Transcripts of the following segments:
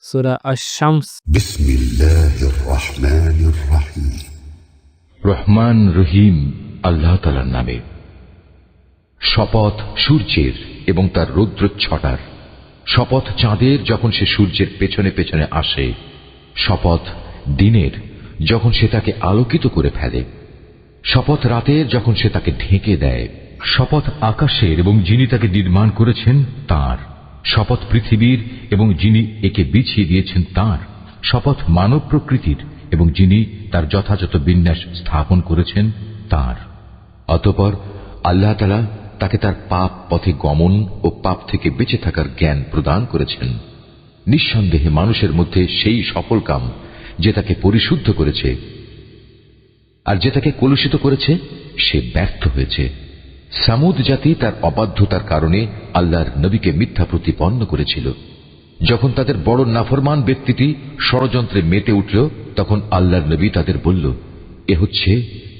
সূরা আশ-শামস। বিসমিল্লাহির রহমানির রহিম। রহমান রহিম আল্লাহ তাআলার নামে। শপথ সূর্যের এবং তার রৌদ্রচ্ছটার, শপথ চাঁদের যখন সে সূর্যের পেছনে পেছনে আসে, শপথ দিনের যখন সে তাকে আলোকিত করে ফেলে, শপথ রাতের যখন সে তাকে ঢেকে দেয়, শপথ আকাশের এবং যিনি তাকে নির্মাণ করেছেন তাঁর, শপথ পৃথিবীর এবং যিনি একে বিছিয়ে দিয়েছেন তাঁর, শপথ মানব প্রকৃতির এবং যিনি তার যথাযথ বিন্যাস স্থাপন করেছেন তাঁর। অতঃপর আল্লাহ তাআলা তাকে তার পাপ পথে গমন ও পাপ থেকে বেঁচে থাকার জ্ঞান প্রদান করেছেন। নিঃসন্দেহে মানুষের মধ্যে সেই সফল কাম যে তাকে পরিশুদ্ধ করেছে, আর যে তাকে কলুষিত করেছে সে ব্যর্থ হয়েছে। সামুদ জাতি তার অবাধ্যতার কারণে আল্লাহর নবীকে মিথ্যা প্রতিপন্ন করেছিল। যখন তাদের বড় নাফরমান ব্যক্তিটি ষড়যন্ত্রে মেতে উঠল, তখন আল্লাহর নবী তাদের বলল, এ হচ্ছে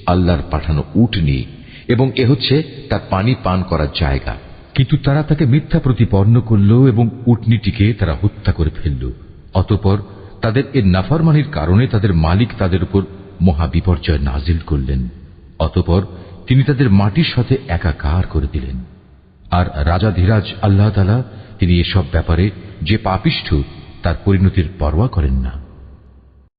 আল্লাহর পাঠানো উটনী এবং এ হচ্ছে তার পানি পান করার জায়গা। কিন্তু তারা তাকে মিথ্যা প্রতিপন্ন করল এবং উটনীটিকে তারা হত্যা করে ফেলল। অতঃপর তাদের এ নাফরমানির কারণে তাদের মালিক তাদের উপর মহা বিপর্যয় নাজিল করলেন। অতঃপর তিনি তাদের মাটির সাথে একাকার করে দিলেন। আর রাজাধিরাজ আল্লাহ তাআলা তিনি এসব ব্যাপারে যে পাপিষ্ঠ তার পরিণতির পরোয়া করেন না।